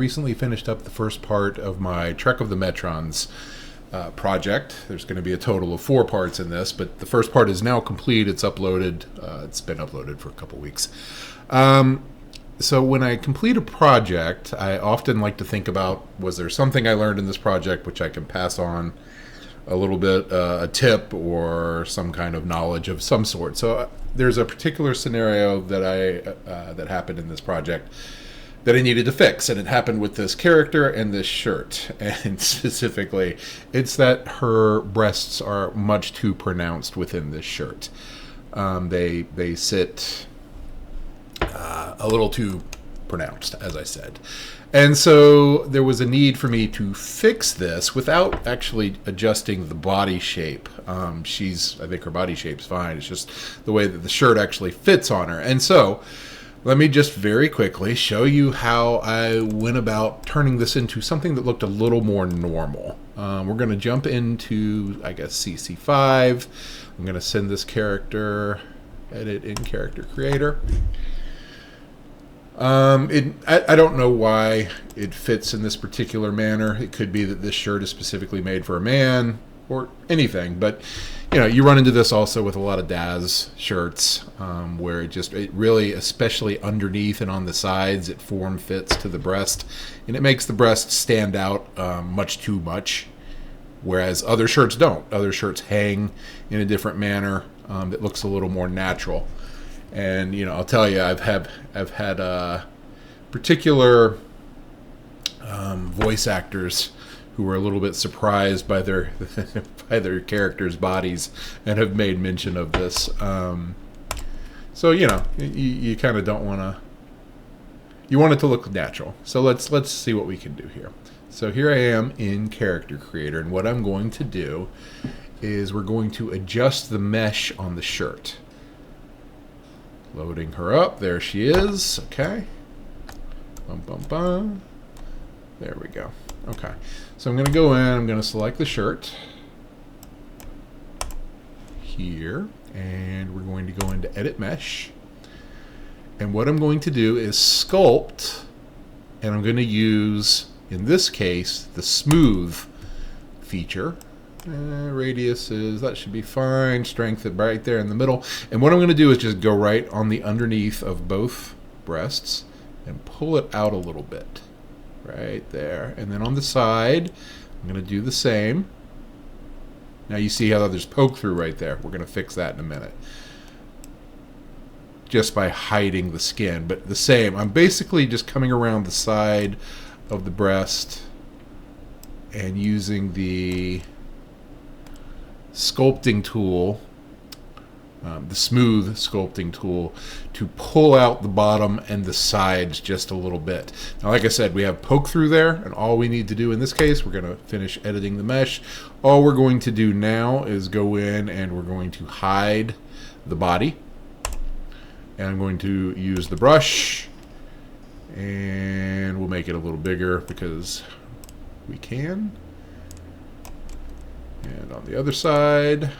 recently finished up the first part of my Trek of the Metrons project. There's going to be a total of 4 parts in this, but the first part is now complete. It's uploaded. It's been uploaded for a couple weeks. So when I complete a project, I often like to think about, was there something I learned in this project which I can pass on a little bit, a tip or some kind of knowledge of some sort. So there's a particular scenario that happened in this project that I needed to fix, and it happened with this character and this shirt. And specifically, it's that her breasts are much too pronounced within this shirt. They sit a little too pronounced, as I said. And so there was a need for me to fix this without actually adjusting the body shape. I think her body shape's fine. It's just the way that the shirt actually fits on her. And so let me just very quickly show you how I went about turning this into something that looked a little more normal. We're going to jump into, I guess, CC5. I'm going to send this character, edit in character creator. I don't know why it fits in this particular manner. It could be that this shirt is specifically made for a man or anything, but you run into this also with a lot of Daz shirts, where it really, especially underneath and on the sides, it form fits to the breast, and it makes the breast stand out much too much, whereas other shirts don't. Other shirts hang in a different manner that looks a little more natural. And I'll tell you, I've had particular voice actors who were a little bit surprised by their by their characters' bodies and have made mention of this. So you kind of don't want to. You want it to look natural. So let's see what we can do here. So here I am in Character Creator, and what I'm going to do is we're going to adjust the mesh on the shirt. Loading her up. There she is. Okay. Bum, bum, bum. There we go. Okay. So I'm going to go in. I'm going to select the shirt here. And we're going to go into Edit Mesh. And what I'm going to do is sculpt. And I'm going to use, in this case, the smooth feature. Radius that should be fine. Strength right there in the middle. And what I'm going to do is just go right on the underneath of both breasts and pull it out a little bit. Right there. And then on the side, I'm going to do the same. Now you see how there's poke through right there. We're going to fix that in a minute. Just by hiding the skin. But the same. I'm basically just coming around the side of the breast and using the sculpting tool, the smooth sculpting tool, to pull out the bottom and the sides just a little bit. Now, like I said, we have poke through there, and all we need to do in this case, we're going to finish editing the mesh. All we're going to do now is go in and we're going to hide the body. And I'm going to use the brush, and we'll make it a little bigger because we can. And on the other side.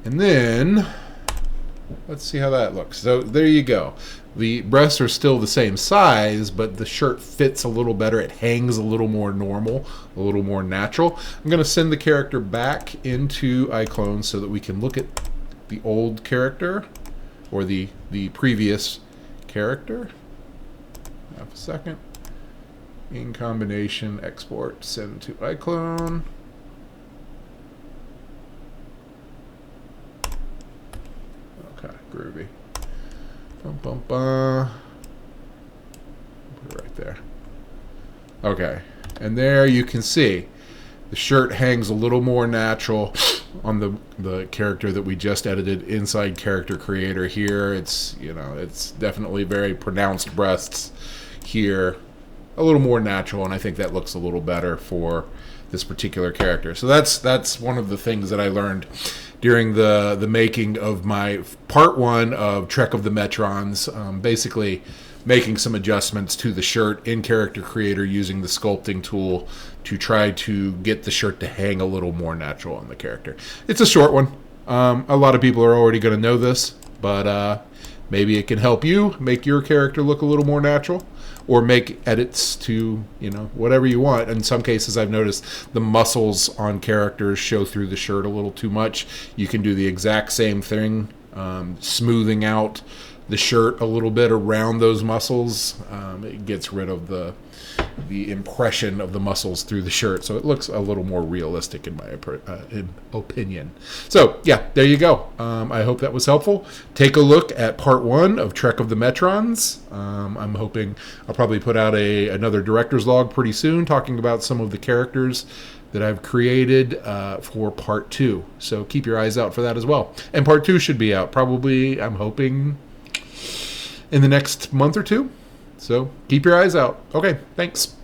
And then, let's see how that looks. So there you go. The breasts are still the same size, but the shirt fits a little better. It hangs a little more normal, a little more natural. I'm going to send the character back into Iclone so that we can look at the old character, or the previous character. Half a second. In combination, export, send to Iclone. Okay, groovy. Bum, bum, bum. Put it right there. Okay, and there you can see the shirt hangs a little more natural on the character that we just edited inside Character Creator. Here it's it's definitely very pronounced breasts here, a little more natural, and I think that looks a little better for this particular character. So that's one of the things that I learned during the making of my part 1 of Trek of the Metrons. Basically making some adjustments to the shirt in Character Creator using the sculpting tool to try to get the shirt to hang a little more natural on the character. It's a short one. A lot of people are already going to know this, but Maybe it can help you make your character look a little more natural, or make edits to, whatever you want. In some cases, I've noticed the muscles on characters show through the shirt a little too much. You can do the exact same thing, smoothing out the shirt a little bit around those muscles. It gets rid of the impression of the muscles through the shirt, so it looks a little more realistic in my opinion. So yeah, there you go. I hope that was helpful. Take a look at part 1 of Trek of the Metrons. I'm hoping I'll probably put out another director's log pretty soon, talking about some of the characters that I've created for part 2. So keep your eyes out for that as well. And part 2 should be out probably, I'm hoping, in the next month or two. So keep your eyes out. Okay, thanks.